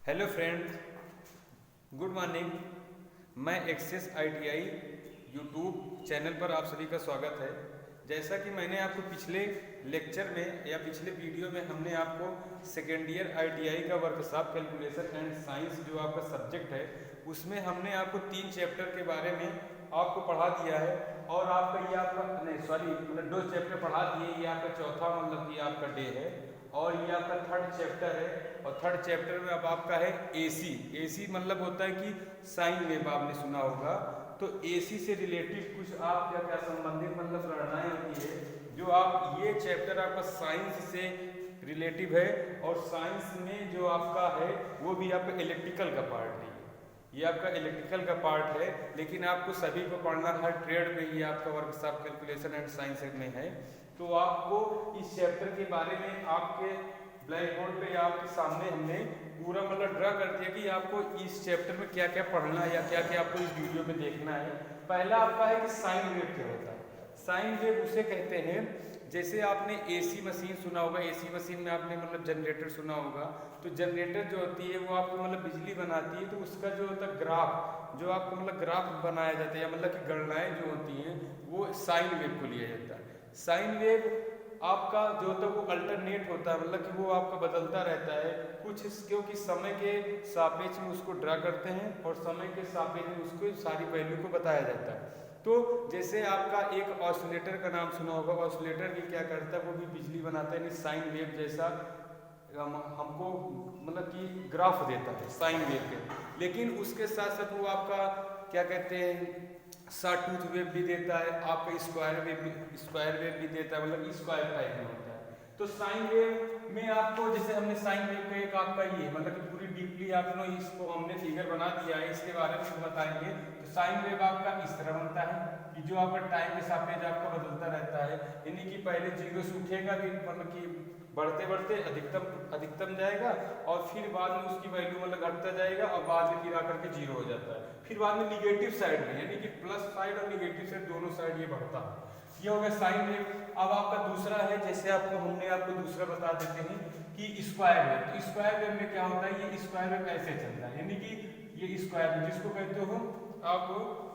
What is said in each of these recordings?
Hello friends, good morning. मैं access ITI YouTube channel पर आप सभी का स्वागत है। जैसा कि मैंने आपको पिछले लेक्चर में या पिछले वीडियो में हमने आपको सेकेंड ईयर ITI का वर्कशॉप कैलकुलेशन एंड साइंस जो आपका सब्जेक्ट है उसमें हमने आपको 3 चैप्टर के बारे में आपको पढ़ा दिया है। और आपका ये आपका नहीं सॉरी मतलब 2 चैप्टर पढ़ा दिए, ये आपका चौथा मतलब ये आपका डे है और ये आपका थर्ड चैप्टर है। और थर्ड चैप्टर में अब आपका है AC मतलब होता है कि साइन वेव, आपने सुना होगा। तो AC से रिलेटेड कुछ आप क्या क्या संबंधित मतलब गणनाएं होती है जो आप ये चैप्टर आपका साइंस से रिलेटिव है। और साइंस में जो आपका है वो भी आपका इलेक्ट्रिकल का पार्ट है। ये आपका इलेक्ट्रिकल का पार्ट है, लेकिन आपको सभी को पढ़ना हर ट्रेड में ही आपका वर्कशॉप कैलकुलेशन एंड साइंस में है। तो आपको इस चैप्टर के बारे में आपके ब्लैक बोर्ड पे आपके सामने हमने पूरा मतलब ड्रा कर दिया कि आपको इस चैप्टर में क्या क्या पढ़ना है या क्या क्या आपको इस वीडियो में देखना है। पहला आपका है कि साइन वेव क्या होता है। साइन वेव उसे कहते हैं, जैसे आपने AC मशीन सुना होगा, AC मशीन में आपने मतलब जनरेटर सुना होगा। तो जनरेटर जो होती है वो आपको मतलब बिजली बनाती है, तो उसका जो होता है ग्राफ, जो आपको मतलब ग्राफ बनाया जाता है या मतलब कि गणनाएं जो होती हैं वो साइन वेव को लिया जाता है। साइन वेव आपका जो होता है वो अल्टरनेट होता है, मतलब कि वो आपका बदलता रहता है कुछ, क्योंकि समय के सापेक्ष में उसको ड्रा करते हैं और समय के सापेक्ष में उसको सारी वैल्यू को बताया जाता है। तो जैसे आपका एक ऑसिलेटर का नाम सुना होगा, ऑसिलेटर भी क्या करता है, वो भी बिजली बनाता है, यानी साइन वेव जैसा हमको मतलब कि ग्राफ देता है साइन वेव के। लेकिन उसके साथ साथ वो आपका क्या कहते हैं टूथ वेव भी देता है, आपका स्क्वायर वेव भी देता है, मतलब स्क्वायर टाइप में होता है। तो साइन वेव में आपको जैसे हमने साइन वेव का एक आपका ये मतलब कि पूरी डीपली आपने इसको हमने फिगर बना दिया है, इसके बारे में बताएंगे। तो साइन वेव आपका इस तरह बनता है कि जो आपका टाइम के सापेक्ष आपका बदलता रहता है, यानी कि पहले 0 से उठेगा कि मतलब कि बढ़ते बढ़ते अधिकतम जाएगा और फिर बाद में उसकी वैल्यू मतलब घटता जाएगा और बाद में फिर आकर के 0 हो जाता है। फिर बाद में निगेटिव साइड में यानी कि प्लस साइड और निगेटिव साइड दोनों साइड ये बढ़ता है। ये हो गया साइन वेव। अब आपका दूसरा है, जैसे हमने आपको दूसरा बता देते हैं कि स्क्वायर वेव। तो स्क्वायर वेव में क्या होता है, ये स्क्वायर वेव ऐसे चलता है, यानी कि ये स्क्वायर वेव जिसको कहते हो आप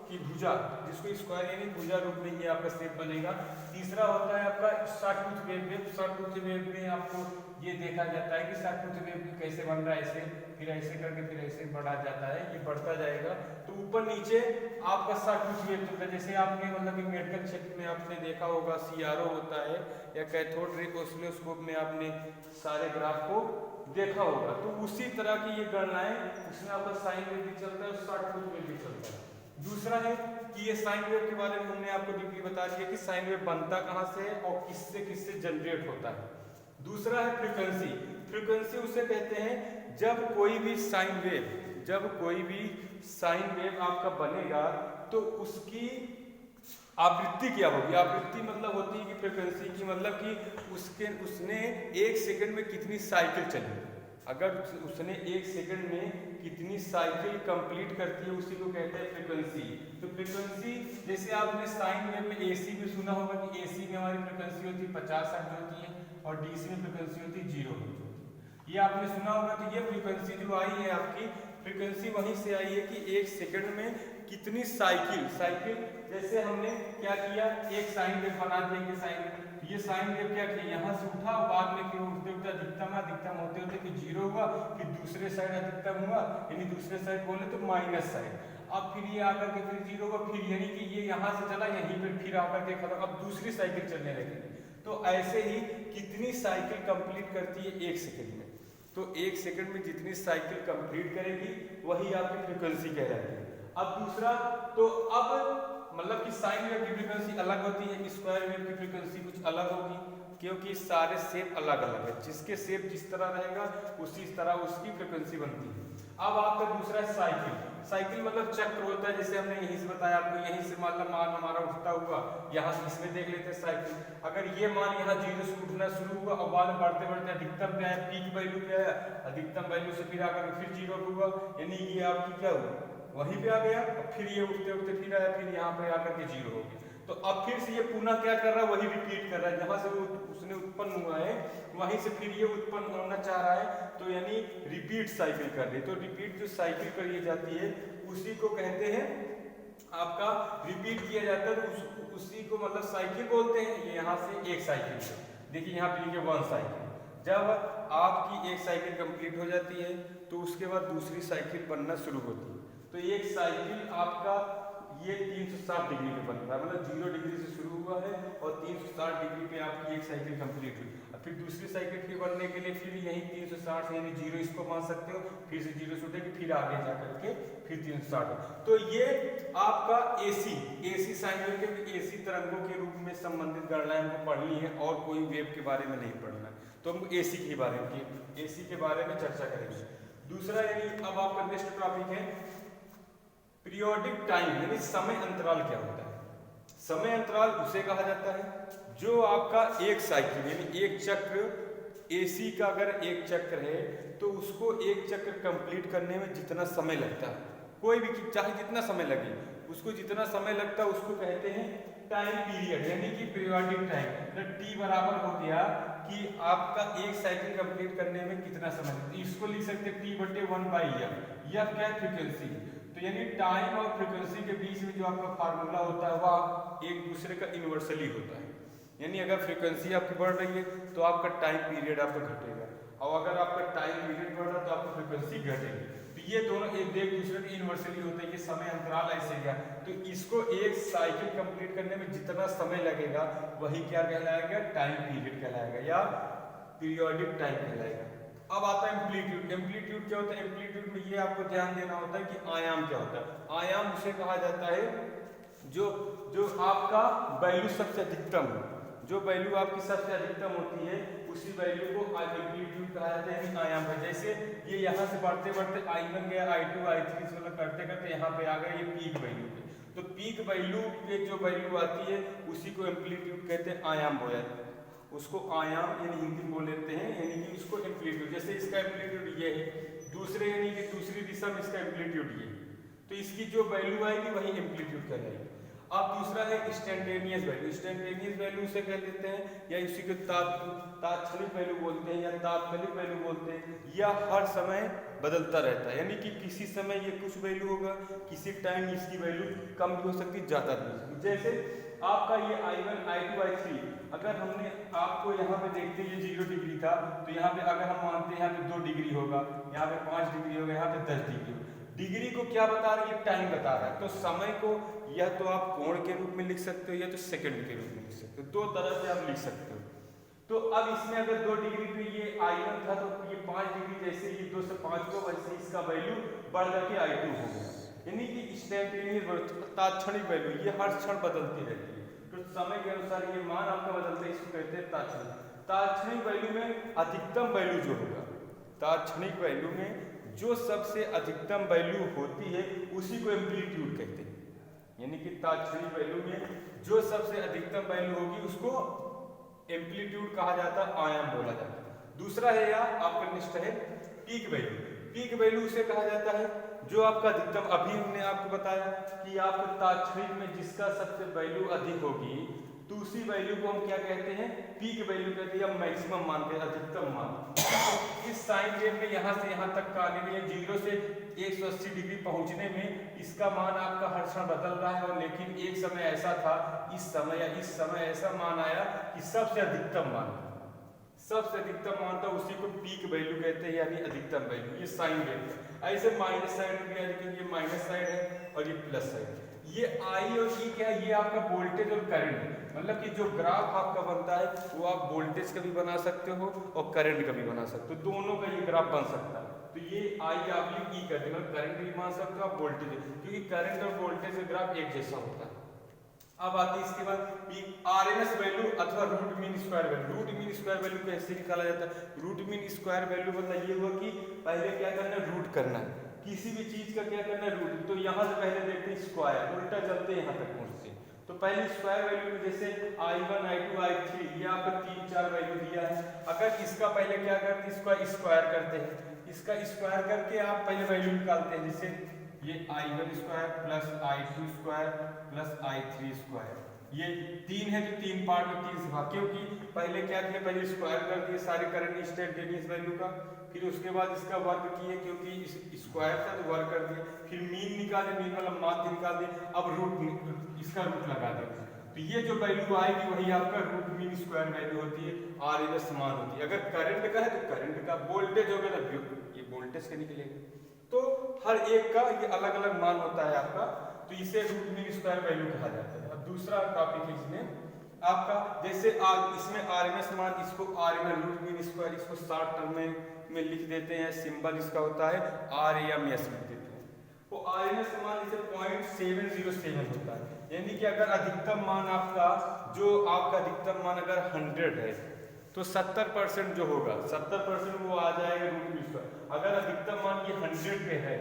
कि भुजा, जिसको स्क्वायर यानी भुजा रूप में ये आपका शेप बनेगा। तीसरा होता है आपका शॉर्टटूथ वेव। शॉर्टटूथ वेव में आपको ये देखा जाता है कि शॉर्टटूथ वेव कैसे बन रहा है, ऐसे फिर ऐसे करके फिर ऐसे बढ़ा जाता है, ये बढ़ता जाएगा। तो ऊपर नीचे आपका शॉर्टटूथ वेव चलता है। जैसे आपने मतलब कि मेडिकल क्षेत्र में आपने देखा होगा CRO होता है या कैथोड रे ऑसिलोस्कोप में आपने सारे ग्राफ को देखा होगा। तो उसी तरह की ये गणनाएं उसमें आपका साइन वेव भी चलता है और शॉर्टटूथ वेव भी चलता है। दूसरा है कि ये साइन वेव के बारे में हमने आपको डीपली बता दिया कि साइन वेव बनता कहाँ से है और किससे किससे जनरेट होता है। दूसरा है फ्रीक्वेंसी। फ्रीक्वेंसी उसे कहते हैं जब कोई भी साइन वेव आपका बनेगा तो उसकी आवृत्ति क्या होगी। आवृत्ति मतलब होती है कि फ्रीक्वेंसी की मतलब कि उसने 1 सेकंड में कितनी साइकिल चली। अगर उसने 1 सेकंड में कितनी साइकिल कंप्लीट करती है उसी को कहते हैं फ्रीक्वेंसी। तो फ्रीक्वेंसी जैसे आपने साइन वेव में AC में सुना होगा कि AC में हमारी फ्रीक्वेंसी होती है 50 हर्ट्ज होती है और DC में फ्रीक्वेंसी होती है 0 हर्ट्ज होती है। ये आपने सुना होगा। तो ये फ्रीक्वेंसी जो आई है आपकी फ्रीक्वेंसी वहीं से आई है कि 1 सेकंड में कितनी साइकिल जैसे हमने क्या किया, एक साइन वेव बना दिया कि ये साइन वेव क्या किया, यहाँ से उठा और बाद में फिर उठते उठते अधिकतम होते होते फिर 0 हुआ, फिर दूसरे साइड अधिकतम हुआ, यानी दूसरे साइड बोले तो माइनस साइड। अब फिर ये आकर के फिर 0 हुआ, फिर यानी कि ये यहाँ से चला यहीं पर फिर आकर के खत्म, अब दूसरी साइकिल चलने लगी। तो ऐसे ही कितनी साइकिल कंप्लीट करती है 1 सेकंड में। तो 1 सेकंड में जितनी साइकिल कंप्लीट करेगी वही आपकी फ्रीक्वेंसी कहलाती है। अब दूसरा, तो अब मतलब कि साइन वेव की फ्रीक्वेंसी अलग होती है, स्क्वायर वेव की फ्रीक्वेंसी कुछ अलग होगी, क्योंकि सारे शेप अलग अलग है। जिसके शेप जिस तरह रहेगा उसी तरह उसकी फ्रीक्वेंसी बनती है। अब आपका दूसरा है साइकिल मतलब चक्र होता है। जैसे हमने यहीं से बताया आपको, यहीं से मतलब मान हमारा उठता हुआ यहाँ से इसमें देख लेते हैं साइकिल। अगर ये मान यहाँ 0 से उठना शुरू हुआ और बाद में बढ़ते बढ़ते अधिकतम पे आया, पीक वैल्यू पे आया, अधिकतम वैल्यू से फिर आकर फिर 0 हुआ, यानी ये आपकी क्या हुआ वहीं पे आ गया। और फिर ये उठते उठते फिर आया, फिर यहाँ पे आकर के 0 हो गया। तो अब फिर से ये पुनः क्या कर रहा है, वही रिपीट कर रहा है। जहाँ से वो उसने उत्पन्न हुआ है वहीं से फिर ये उत्पन्न होना चाह रहा है, तो यानी रिपीट साइकिल कर रही है। तो रिपीट जो साइकिल करी जाती है उसी को कहते हैं आपका रिपीट किया जाता है, तो उसी को मतलब साइकिल बोलते हैं। ये यहाँ से एक साइकिल, देखिए यहाँ पे लिखिए 1 साइकिल। जब आपकी एक साइकिल कंप्लीट हो जाती है तो उसके बाद दूसरी साइकिल बनना शुरू होती है। तो एक साइकिल आपका ये 360 डिग्री पे बनता है, मतलब 0 डिग्री से शुरू हुआ है और 360 डिग्री पे आपकी एक साइकिल कंप्लीट हुई। अब फिर दूसरी साइकिल के बनने के लिए फिर यही 360 यानी 0 इसको मान सकते हो, फिर से 0 से उठेगी, फिर आगे जा करके फिर 360। तो ये आपका एसी साइन वेव के एसी तरंगों के रूप में संबंधित गणनाएं हमको पढ़नी है और कोई वेव के बारे में नहीं पढ़ना है। तो हम एसी के बारे में चर्चा करेंगे। दूसरा यानी अब आपका नेक्स्ट टॉपिक है पीरियोडिक टाइम, यानी समय अंतराल क्या होता है। समय अंतराल उसे कहा जाता है जो आपका एक साइकिल यानी एक चक्र एसी का अगर एक चक्र है तो उसको एक चक्र कंप्लीट करने में जितना समय लगता है, कोई भी चाहे जितना समय लगे उसको जितना समय लगता है उसको कहते हैं टाइम पीरियड, यानी कि पीरियोडिक टाइम। टी बराबर हो गया कि आपका एक साइकिल कंप्लीट करने में कितना समय लगता है, इसको लिख सकते हैं T/1/f। यह क्या फ्रीक्वेंसी, तो यानी टाइम और फ्रीक्वेंसी के बीच में जो आपका फार्मूला होता है वह एक दूसरे का इन्वर्सली होता है। यानी अगर फ्रीक्वेंसी आपकी बढ़ रही है तो आपका टाइम पीरियड आपका घटेगा, और अगर आपका टाइम पीरियड बढ़ रहा है तो आपकी फ्रीक्वेंसी घटेगी। तो ये दोनों एक दूसरे के इन्वर्सली होते हैं। ये समय अंतराल ऐसे गया, तो इसको एक साइकिल कंप्लीट करने में जितना समय लगेगा वही क्या कहलाएगा, टाइम पीरियड कहलाएगा या पीरियोडिक टाइम कहलाएगा। अब आता है एम्पलीट्यूड। एम्पलीट्यूड क्या होता है, एम्पलीट्यूड में ये आपको ध्यान देना होता है कि आयाम क्या होता है। आयाम उसे कहा जाता है जो आपका वैल्यू सबसे अधिकतम हो, जो वैल्यू आपकी सबसे अधिकतम होती है उसी वैल्यू को एम्पलीट्यूड कहा जाता है, आयाम है। जैसे ये यहाँ से बढ़ते बढ़ते I1 गया, I2 I3 से करते करते यहाँ पे आ गया ये पीक वैल्यू पे। तो पीक वैल्यू पे जो वैल्यू आती है उसी को एम्पलीट्यूड कहते हैं, आयाम बोला जाता है उसको। आयाम यानी हिंदी में बोल लेते हैं, यानी कि इसको एम्पलीट्यूड। जैसे इसका एम्पलीट्यूड ये है, दूसरे यानी कि दूसरी दिशा में इसका एम्पलीट्यूड ये, तो इसकी जो वैल्यू आएगी वही एम्पलीट्यूड कहलाएगी। अब दूसरा है इंस्टेंटेनियस वैल्यू। इंस्टेंटेनियस वैल्यू उसे कह देते हैं या इसी को तात्क्षणिक वैल्यू बोलते हैं या तात्कालिक वैल्यू बोलते हैं। यह हर समय बदलता रहता है, यानी कि किसी समय ये कुछ वैल्यू होगा, किसी टाइम इसकी वैल्यू कम भी हो सकती है, ज़्यादा भी हो सकती है। जैसे आपका ये I1 I2 I3 अगर हमने आपको यहाँ पे देखते ये 0 डिग्री था, तो यहाँ पे अगर हम मानते हैं यहाँ पे 2 डिग्री होगा, यहाँ पे 5 डिग्री होगा, यहाँ पे 10 डिग्री होगा। डिग्री को क्या बता रहा है, ये टाइम बता रहा है। तो समय को या तो आप कोण के रूप में लिख सकते हो या तो सेकंड के रूप में लिख सकते हो, दो तरह से आप लिख सकते हो। तो अब इसमें अगर 2 डिग्री पे ये I1 था तो ये 5 डिग्री, जैसे ये 2 से 5 को वैसे इसका वैल्यू बढ़ करके I2 हो गया। यानी कि इंस्टेंटेनियस तात्क्षणिक वैल्यू ये हर क्षण बदलती रहती है, तो समय के अनुसार ये मान आपका बदलता है, इसको कहते हैं तात्क्षणिक। तात्क्षणिक वैल्यू में अधिकतम वैल्यू जो होगा, तात्क्षणिक वैल्यू में जो सबसे अधिकतम वैल्यू होती है उसी को एम्पलीट्यूड कहते हैं। यानी कि तात्क्षणिक वैल्यू में जो सबसे अधिकतम वैल्यू होगी उसको एम्पलीट्यूड कहा जाता है, आयाम बोला जाता है। दूसरा है या आपका निष्ठ है पीक वैल्यू। पीक वैल्यू उसे कहा जाता है जो आपका अधिकतम, अभी हमने आपको बताया कि आप तात्क्षणिक में जिसका सबसे वैल्यू अधिक होगी तो उसी वैल्यू को हम क्या कहते हैं, पीक वैल्यू कहते हैं या मैक्सिमम मानते हैं, अधिकतम मान। इस साइन वेव में यहाँ से यहाँ तक का आने में 0 से 180 डिग्री पहुँचने में इसका मान आपका हर क्षण बदल रहा है, और लेकिन एक समय ऐसा था, इस समय ऐसा मान आया कि सबसे अधिकतम मान था, उसी को पीक वैल्यू कहते हैं यानी अधिकतम वैल्यू। ये साइन वेव। ऐसे माइनस साइड में भी, ये माइनस साइड है और ये प्लस साइड है। ये आई और ई क्या है, ये आपका वोल्टेज और करंट है। मतलब कि जो ग्राफ आपका बनता है वो आप वोल्टेज का भी बना सकते हो और करंट का भी बना सकते हो, दोनों का ये ग्राफ बन सकता है। तो ये आई आप ई करते हैं, करंट भी मान सकते हो आप वोल्टेज, क्योंकि करंट और वोल्टेज का ग्राफ एक जैसा होता है। अब आती है इसके बाद आरएमएस वैल्यू अथवा root mean square value. Root mean square value कैसे निकाला जाता है, रूट मीन स्क्वायर वैल्यू मतलब ये हुआ कि पहले क्या करना है, रूट करना है किसी भी चीज का, क्या करना है रूट। तो यहाँ से पहले देखते हैं स्क्वायर, उल्टा चलते हैं यहाँ तक पहुँचते हैं। तो पहले स्क्वायर वैल्यू में जैसे I1 I2 I3 ये आपको 3-4 वैल्यू दिया है। अगर इसका पहले क्या करते हैं, इसका स्क्वायर करते हैं, इसका स्क्वायर करके आप पहले वैल्यू निकालते हैं। जैसे ये I1 square plus I2 square plus I3 square, ये 3 है तो 3 पार्ट में 3 से भाग, क्योंकि पहले क्या किया, पहले स्क्वायर कर दिए सारे करंट इंस्टेंटेनियस वैल्यू का, फिर उसके बाद इसका वर्ग किए, क्योंकि स्क्वायर था तो वर्ग कर दिए, फिर मीन निकाले, मीन वाला माध्य निकाल दिए, अब रूट इसका रूट लगा दिया। तो ये जो वैल्यू आएगी वही आपका रूट मीन स्क्वायर वैल्यू होती है, RMS मान होती है। अगर करंट का है तो करंट का, वोल्टेज होगा तो ये वोल्टेज का निकलेगा। तो हर एक का ये अलग अलग मान होता है आपका, तो इसे रूट मीन स्क्वायर वैल्यू कहा जाता है। अब दूसरा टॉपिक है इसमें आपका, जैसे इसमें RMS मान, इसको RMS रूट मीन स्क्वायर, इसको शॉर्ट टर्म में लिख देते हैं, सिंबल इसका होता है RMS लिख देते हैं। वो RMS मान जैसे 0.707 होता है, यानी कि अगर अधिकतम मान आपका, जो आपका अधिकतम मान अगर 100 है तो 70% जो होगा 70% वो आ जाएगा रूट मीन स्क्वायर। अगर अधिकतम मान ये 100 पे है,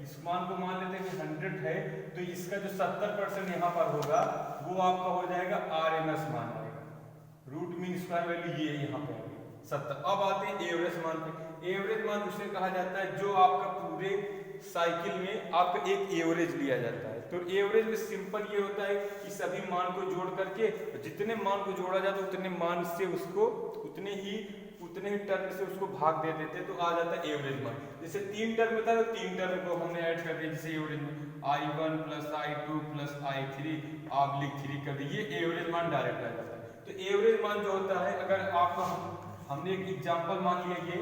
इस मान को मान लेते हैं कि 100 है, तो इसका जो 70% यहाँ पर होगा वो आपका हो जाएगा RMS मान आएगा, रूट मीन स्क्वायर वैल्यू ये यहाँ पे आएगी 70। अब आते हैं एवरेज मान पे। एवरेज मान उसे कहा जाता है जो आपका पूरे साइकिल में आपका एक एवरेज लिया जाता है। तो एवरेज में सिंपल ये होता है कि सभी मान को जोड़ करके जितने मान को जोड़ा जाता है उतने मान से उसको उतने ही टर्म से उसको भाग दे देते हैं, तो आ जाता है एवरेज मान। जैसे 3 टर्म था तो 3 टर्म को हमने ऐड कर दिया, जैसे एवरेज में I1 + I2 + I3 3 कर दिए, ये एवरेज मान डायरेक्ट आ जाता है। तो एवरेज मान जो होता है, अगर आपका हमने एक एग्जाम्पल मान लिया ये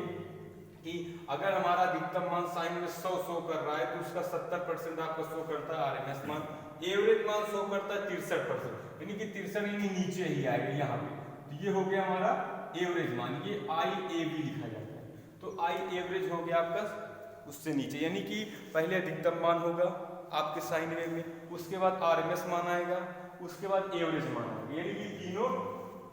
कि अगर हमारा अधिकतम मान साइन में 100 शो कर रहा है तो उसका 70% आपको शो करता है RMS मान। एवरेज मान शो करता है 63%, यानी कि 63 यानी नीचे ही आएगा यहाँ पे। तो ये हो गया हमारा एवरेज मान, ये IAB लिखा जाता है। तो I एवरेज हो गया आपका उससे नीचे, यानी कि पहले अधिकतम मान होगा आपके साइन वेव में, उसके बाद RMS मान आएगा, उसके बाद एवरेज मान आएगा, यानी कि तीनों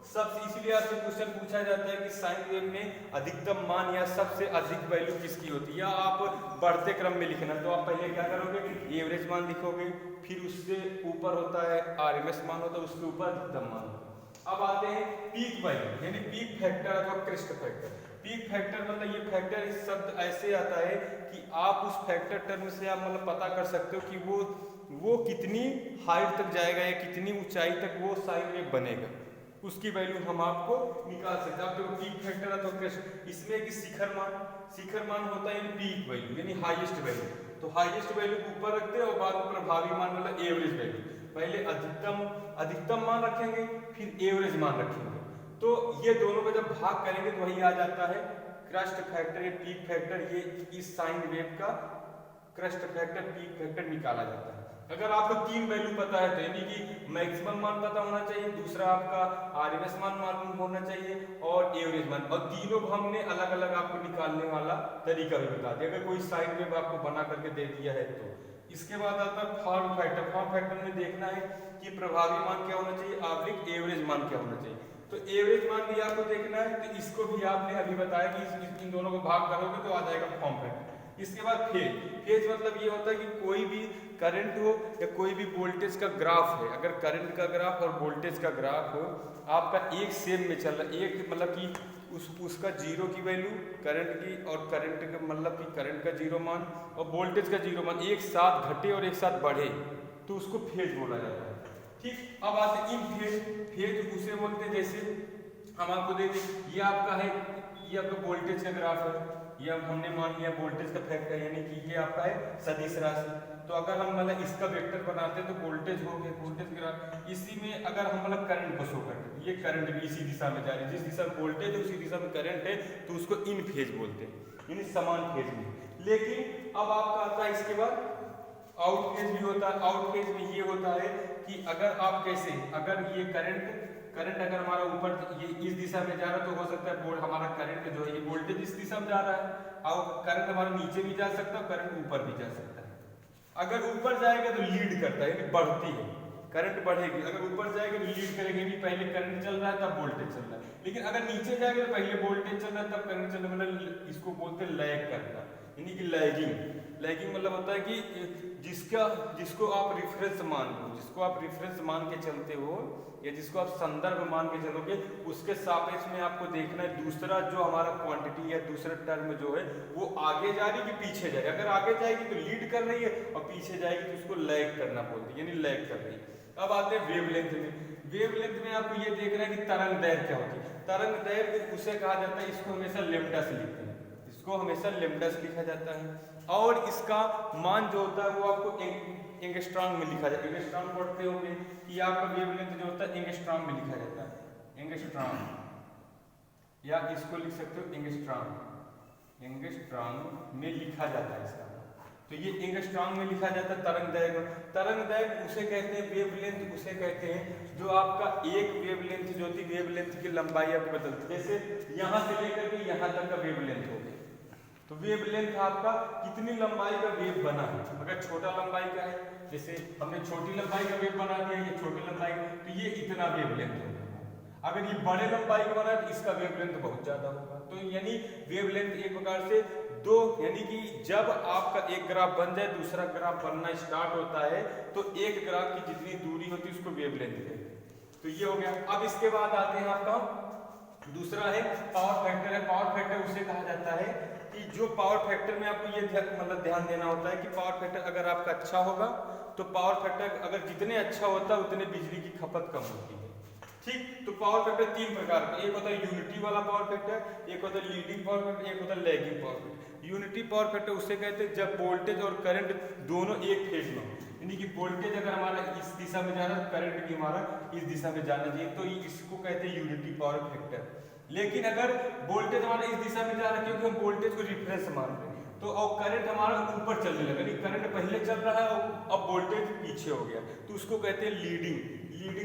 सबसे। इसीलिए आपसे क्वेश्चन पूछा जाता है कि साइन वेव में अधिकतम मान या सबसे अधिक वैल्यू किसकी होती है, या आप बढ़ते क्रम में लिखना, तो आप पहले क्या करोगे, एवरेज मान लिखोगे, फिर उससे ऊपर होता है RMS मान होता है, उसके ऊपर अधिकतम मान होता है। अब आते हैं पीक वैल्यू, यानी पीक फैक्टर अथवा क्रेस्ट फैक्टर। पीक फैक्टर मतलब ये फैक्टर इस शब्द ऐसे आता है कि आप उस फैक्टर टर्म से आप मतलब पता कर सकते हो कि वो कितनी हाइट तक जाएगा या कितनी ऊंचाई तक वो साइन वेव बनेगा, उसकी वैल्यू हम आपको निकाल सकते हैं। आप देखो पीक फैक्टर अथवा क्रेस्ट, इसमें कि शिखर मान होता है यानी पीक वैल्यू यानी हाईएस्ट वैल्यू, तो हाईएस्ट वैल्यू को ऊपर रखते हैं और बाद में प्रभावी मान मतलब एवरेज वैल्यू। पहले अधिकतम मान रखेंगे, फिर एवरेज मान रखेंगे, तो ये दोनों का जब भाग करेंगे तो वही आ जाता है क्रेस्ट फैक्टर या पीक फैक्टर। ये इस साइन वेव का क्रेस्ट फैक्टर पीक फैक्टर निकाला जाता है। अगर आपको 3 वैल्यू पता है तो यानी कि मैक्सिमम मान पता होना चाहिए, दूसरा आपका RMS मान मालूम होना चाहिए और एवरेज मान, और तीनों हमने अलग अलग आपको निकालने वाला तरीका भी बता दिया। अगर कोई साइन वेव आपको बना करके दे दिया है तो इसके बाद आता है फॉर्म फैक्टर। फॉर्म फैक्टर में देखना है कि प्रभावी मान क्या होना चाहिए, आवर्त एवरेज मान क्या होना चाहिए। तो एवरेज मान भी आपको देखना है, तो इसको भी आपने अभी बताया कि इन दोनों को भाग करोगे तो आ जाएगा फॉर्म फैक्टर। इसके बाद फेज मतलब ये होता है कि कोई भी करंट हो या कोई भी वोल्टेज का ग्राफ है, अगर करंट का ग्राफ और वोल्टेज का ग्राफ हो आपका एक सेम में चल रहा है, एक मतलब कि उसका जीरो की वैल्यू करंट की और करंट का मतलब कि करंट का जीरो मान और वोल्टेज का जीरो मान एक साथ घटे और एक साथ बढ़े तो उसको फेज बोला जाता है। ठीक, अब आते इन फेज उसे बोलते हैं, जैसे हम आपको दे दें ये आपका है, ये आपका वोल्टेज का ग्राफ है, ये हमने मान लिया वोल्टेज का फैक्टर यानी कि ये आपका है सदिश राशि। तो अगर हम मतलब इसका वेक्टर बनाते हैं तो वोल्टेज हो गया वोल्टेज ग्राफ, इसी में अगर हम मतलब करंट को शो करते हैं, ये करंट भी इसी दिशा में जा रही है, जिस दिशा में वोल्टेज है उसी दिशा में करंट है, तो उसको इन फेज बोलते हैं यानी समान फेज में। लेकिन अब आपका आता है इसके बाद आउट फेज भी होता है। आउट फेज में ये होता है कि अगर आप कैसे, अगर ये करंट अगर हमारा ऊपर ये इस दिशा में जा रहा है तो हो सकता है हमारा करंट जो है ये वोल्टेज इस दिशा में जा रहा है और करंट हमारा नीचे भी जा सकता है, करंट ऊपर भी जा सकता है। अगर ऊपर जाएगा तो लीड करता है यानी बढ़ती है, करंट बढ़ेगी। अगर ऊपर जाएगा तो लीड करेगी, नहीं पहले करंट चल रहा है तब वोल्टेज चल रहा है। लेकिन अगर नीचे जाएगा तो पहले वोल्टेज चल रहा है तब करंट चल रहा है, मतलब इसको बोलते हैं लैग करना यानी कि लैगिंग मतलब होता है कि जिसको आप रेफरेंस मान लो, जिसको आप रेफरेंस मान के चलते हो या जिसको आप संदर्भ मान के चलोगे उसके सापेक्ष में आपको देखना है दूसरा जो हमारा क्वांटिटी या दूसरा टर्म जो है वो आगे जा रही है कि पीछे जा रही है। अगर आगे जाएगी तो लीड कर रही है और पीछे जाएगी तो उसको लैग करना बोलते हैं यानी लैग कर रही है। अब आते हैं वेवलेंथ में। वेवलेंथ में आपको ये देख रहे हैं कि तरंग दैर्घ्य क्या होती है। तरंग दैर्घ्य उसे कहा जाता है, इसको हमेशा लेम्डा से लिखते हैं, इसको हमेशा लेम्डा से लिखा जाता है। और इसका मान जो होता है वो आपको एंगस्ट्रॉम में लिखा जाता है। एंगस्ट्रॉम पढ़ते होंगे कि आपका वेवलेंथ जो होता है एंगस्ट्रॉम में लिखा जाता है, एंगस्ट्रॉम, या इसको लिख सकते हो एंगस्ट्रॉम, एंगस्ट्रॉम में लिखा जाता है इसका। तो ये एंगस्ट्रॉम में लिखा जाता है तरंग दैर्घ्य। तरंग दैर्घ्य उसे कहते हैं, वेवलेंथ उसे कहते हैं जो आपका एक वेवलेंथ जो होती है, वेवलेंथ की लंबाई आपको बदलती है। जैसे यहाँ से लेकर के यहाँ तक का वेवलेंथ हो गया, तो वेवलेंथ आपका कितनी लंबाई का वेव बना है। अगर छोटा लंबाई का है, जैसे हमने छोटी लंबाई का वेव बना दिया, ये छोटी लंबाई, तो ये इतना वेवलेंथ होगा। अगर ये बड़े लंबाई का बना है तो इसका वेवलेंथ बहुत ज्यादा होगा। तो यानी वेवलेंथ एक प्रकार से दो, यानी कि जब आपका एक ग्राफ बन जाए दूसरा ग्राफ बनना स्टार्ट होता है तो एक ग्राफ की जितनी दूरी होती है उसको वेवलेंथ कहते हैं। तो ये हो गया। अब इसके बाद आते हैं आपका दूसरा है पावर फैक्टर है। पावर फैक्टर उसे कहा जाता है कि जो पावर फैक्टर में आपको ये मतलब ध्यान देना होता है कि पावर फैक्टर अगर आपका अच्छा होगा तो पावर फैक्टर अगर जितने अच्छा होता है उतने बिजली की खपत कम होती है। ठीक, तो पावर फैक्टर तीन प्रकार का, एक होता है यूनिटी वाला पावर फैक्टर, एक होता है लीडिंग पावर फैक्टर, एक होता है lagging power factor. Unity power factor उसे कहते हैं जब वोल्टेज और करंट दोनों एक फेज में हो, यानी कि वोल्टेज अगर हमारा इस दिशा में जा रहा है, करंट भी हमारा इस दिशा में जाना चाहिए, तो इसको कहते हैं यूनिटी पावर फैक्टर। लेकिन अगर वोल्टेज हमारा इस दिशा में जा रहा है, क्योंकि हम वोल्टेज को रिफरेंस मान रहे हैं, तो अब करंट हमारा ऊपर चलने लगा, यानी करंट पहले चल रहा है और अब वोल्टेज पीछे हो गया, तो उसको कहते हैं लीडिंग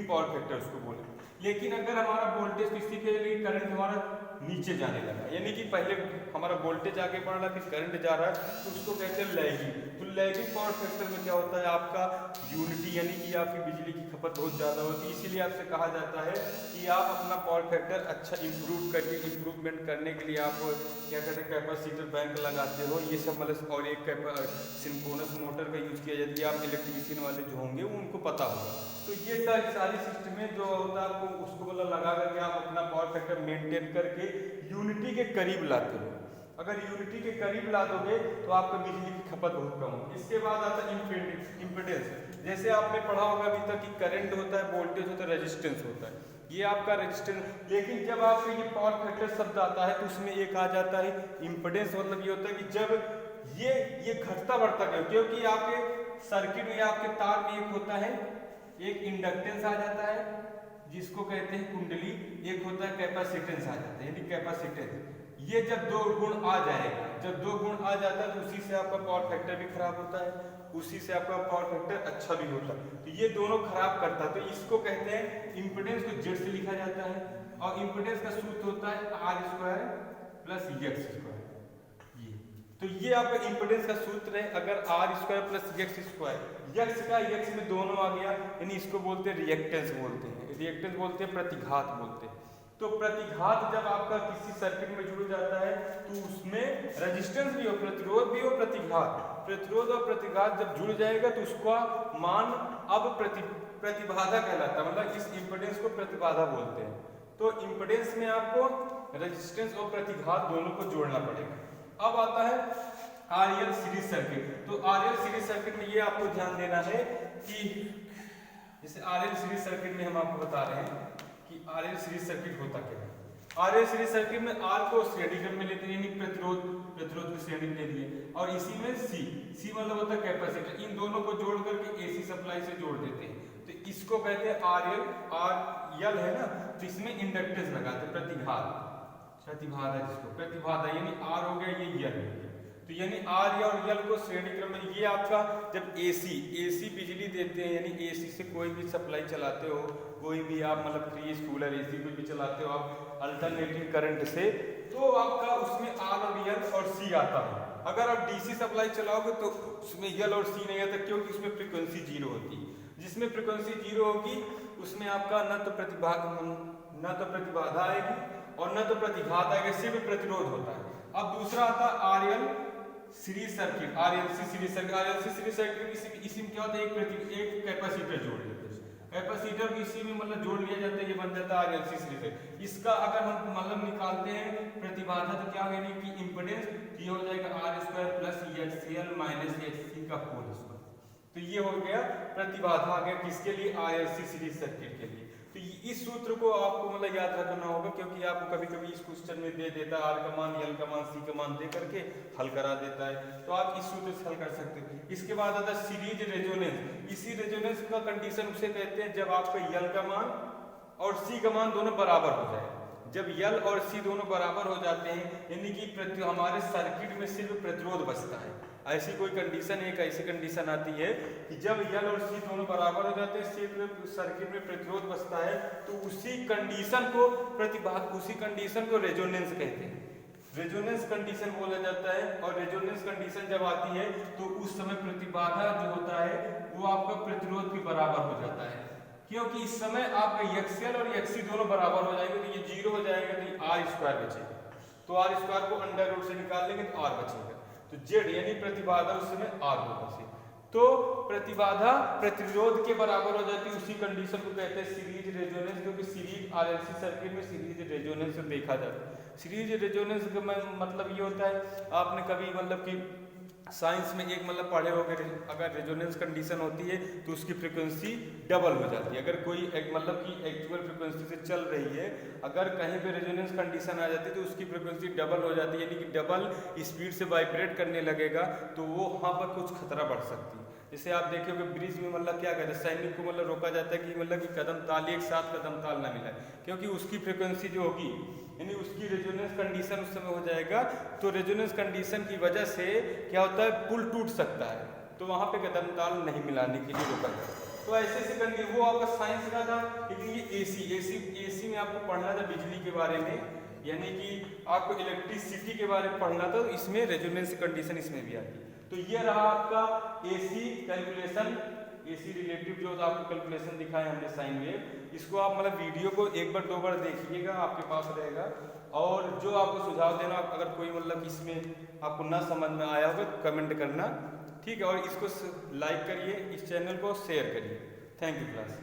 पावर फैक्टर उसको बोले। लेकिन अगर हमारा वोल्टेज किसी के लिए करंट हमारा नीचे जाने लगा, यानी कि पहले हमारा वोल्टेज आगे बढ़ रहा है फिर करंट जा रहा है, तो उसको कहते हैं लैगिंग। तो लैगिंग पावर फैक्टर में क्या होता है, आपका यूनिटी यानी कि आपकी बिजली की खपत बहुत ज़्यादा होती है, इसीलिए आपसे कहा जाता है कि आप अपना पावर फैक्टर अच्छा इम्प्रूव करिए। इम्प्रूवमेंट करने के लिए आप क्या कहते हैं कैपेसिटर बैंक लगाते हो, ये सब मतलब, और एक सिंक्रोनस मोटर का यूज किया जाता है, आप इलेक्ट्रीशियन वाले जो होंगे वो उनको पता होगा। तो ये सारी सिस्टमें जो होता है आपको उसको मतलब लगा करके आप अपना पावर फैक्टर मेंटेन करके यूनिटी के करीब लाते हो। अगर यूनिटी के करीब ला दोगे तो आपका बिजली की खपत बहुत कम होगी। इसके बाद आता है इम्पीडेंस। जैसे आपने पढ़ा होगा अभी तक कि करंट होता है, वोल्टेज होता है, रेजिस्टेंस होता है, ये आपका रेजिस्टेंस। लेकिन जब आपको ये पावर फैक्टर शब्द आता है तो उसमें एक आ जाता है इम्पीडेंस। मतलब ये होता है कि जब ये घटता बढ़ता क्यों, क्योंकि आपके सर्किट में आपके तार में एक होता है, एक इंडक्टेंस आ जाता है जिसको कहते हैं कुंडली, एक होता है कैपेसिटेंस आ जाता है, यानी कैपेसिटेंस। ये जब दो गुण आ जाएगा, जब दो गुण आ जाता है तो उसी से आपका पावर फैक्टर भी खराब होता है, उसी से आपका पावर फैक्टर अच्छा भी होता है। तो ये दोनों खराब करता है, तो इसको कहते हैं इम्पीडेंस को जेड से लिखा जाता है। और इम्पीडेंस का सूत्र होता है R square plus X square. तो ये आपका इम्पीडेंस का सूत्र है। अगर R square plus X square, यक्स का यक्स में दोनों आ गया, यानी इसको बोलते हैं रिएक्टेंस बोलते हैं, रिएक्टेंस बोलते हैं, प्रतिघात बोलते हैं। तो प्रतिघात जब आपका किसी सर्किट में जुड़ जाता है तो उसमें रेजिस्टेंस भी हो, प्रतिरोध भी हो, प्रतिरोध और प्रतिघात जब जुड़ जाएगा तो उसका मान अब प्रतिबाधा कहलाता है। मतलब इस इम्पीडेंस को प्रतिबाधा बोलते हैं। तो इम्पीडेंस में आपको रेजिस्टेंस और प्रतिघात दोनों को जोड़ना पड़ेगा। अब आता है आरएल सीरीज सर्किट। तो आरएल सीरीज सर्किट में ये आपको ध्यान देना है कि जैसे आरएल सीरीज सर्किट में हम आपको बता रहे हैं कि आरएल सीरीज सर्किट होता क्या है। आरएल सीरीज सर्किट में आर को श्रेणी क्रम में लेते हैं, यानी प्रतिरोध को श्रेणी में ले लिए, और इसी में सी मतलब होता है कैपेसिटर। इन दोनों को जोड़ करके एसी सप्लाई से जोड़ देते हैं, तो इसको कहते हैं आरएल है ना, तो इसमें इंडक्टेंस लगाते, प्रतिबाधा जिसको प्रतिबाधा, यानी आर हो गया, ये यल हो गया। तो यानी आर या और यल को श्रेणी क्रम में, ये आपका जब एसी बिजली देते हैं, यानी एसी से कोई भी सप्लाई चलाते हो, कोई भी आप मतलब फ्रिज कूलर एसी कोई भी चलाते हो आप अल्टरनेटिंग करंट से, तो आपका उसमें आर और यल और सी आता है। अगर आप डीसी सप्लाई चलाओगे तो उसमें यल और सी नहीं आता, क्योंकि उसमें फ्रिक्वेंसी जीरो होती है। जिसमें फ्रिक्वेंसी जीरो होगी उसमें आपका न तो प्रतिबाधा आएगी और न तो प्रतिघात आएगा, सिर्फ प्रतिरोध होता है। अब दूसरा आता है RL series circuit, RLC series circuit. इसी में क्या होता है, एक कैपेसिटर जोड़ लेते हैं, कैपेसिटर को इसी में मतलब जोड़ लिया जाता है, ये बन जाता है आरएलसी सीरीज सर्किट। इसका अगर हम मतलब निकालते हैं प्रतिबाधा तो क्या होगा, यानी कि इंपेडेंस ये हो जाएगा R square plus XL minus XC का होल स्क्वायर। तो ये हो गया प्रतिबाधा आ गया किसके लिए, आरएलसी सीरीज सर्किट के लिए। तो इस सूत्र को आपको मतलब याद रखना होगा, क्योंकि आपको कभी कभी इस क्वेश्चन में दे देता है आर का मान, एल का मान, सी का मान दे करके हल करा देता है, तो आप इस सूत्र से हल कर सकते हो। इसके बाद आता है सीरीज रेजोनेंस। इसी रेजोनेंस का कंडीशन उसे कहते हैं जब आपका एल का मान और सी का मान दोनों बराबर हो जाए। जब एल और सी दोनों बराबर हो जाते हैं, यानी कि हमारे सर्किट में सिर्फ प्रतिरोध बचता है। ऐसी कोई कंडीशन, एक ऐसी कंडीशन आती है कि जब एल और सी दोनों बराबर हो जाते हैं, सिर्फ सर्किट में प्रतिरोध बचता है, तो उसी कंडीशन को रेजोनेंस कहते हैं। रेजोनेंस कंडीशन बोला जाता है। और रेजोनेंस कंडीशन जब आती है तो उस समय प्रतिबाधा जो होता है वो आपका प्रतिरोध के बराबर हो जाता है, क्योंकि इस समय आपका एक्सएल और एक्ससी दोनों बराबर हो जाएंगे, तो ये 0 हो जाएगा, तो ये आर स्क्वायर बचेगा। तो आर स्क्वायर को अंडर रूट से निकाल लेंगे तो आर बचेगा। तो जेड यानी प्रतिबाधा उस समय आर होगा से। तो प्रतिबाधा प्रतिरोध के बराबर हो जाती है, उसी कंडीशन को कहते हैं सीरीज रेजोनेंस, क्योंकि सीरीज आरएलसी सर्किट में सीरीज रेजोनेंस देखा जाता है। सीरीज रेजोनेंस का मतलब ये होता है, आपने कभी मतलब कि साइंस में एक मतलब पढ़े होंगे, अगर रेजोनेंस कंडीशन होती है तो उसकी फ्रीक्वेंसी डबल हो जाती है। अगर कोई एक मतलब कि एक्चुअल फ्रीक्वेंसी से चल रही है, अगर कहीं पे रेजोनेंस कंडीशन आ जाती है तो उसकी फ्रीक्वेंसी डबल हो जाती है, यानी कि डबल स्पीड से वाइब्रेट करने लगेगा, तो वो वहाँ पर कुछ खतरा बढ़ सकती है। जैसे आप देखिए कि ब्रिज में मतलब क्या कहते हैं, सैनिक को मतलब रोका जाता है कि मतलब कि कदम ताल एक साथ कदम ताल ना मिलाए, क्योंकि उसकी फ्रीक्वेंसी जो होगी यानी उसकी रेजोनेंस कंडीशन उस समय हो जाएगा। तो रेजोनेंस कंडीशन की वजह से क्या होता है, पुल टूट सकता है, तो वहाँ पे कदम ताल नहीं मिलाने के लिए रोका जाता है। तो ऐसे ऐसे कंडीशन, वो आपका साइंस का था। लेकिन ये एसी में आपको पढ़ना था बिजली के बारे में, यानी कि आपको इलेक्ट्रिसिटी के बारे में पढ़ना था, तो इसमें रेजोनेंस कंडीशन इसमें भी आती है। तो ये रहा आपका एसी कैलकुलेशन, एसी रिलेटिव जो आपको कैलकुलेशन दिखाया हमने साइन वेव। इसको आप मतलब वीडियो को एक बार 2 बार देखिएगा, आपके पास रहेगा। और जो आपको सुझाव देना, अगर कोई मतलब इसमें आपको ना समझ में आया होगा तो कमेंट करना, ठीक है। और इसको लाइक करिए, इस चैनल को शेयर करिए। Thank you class.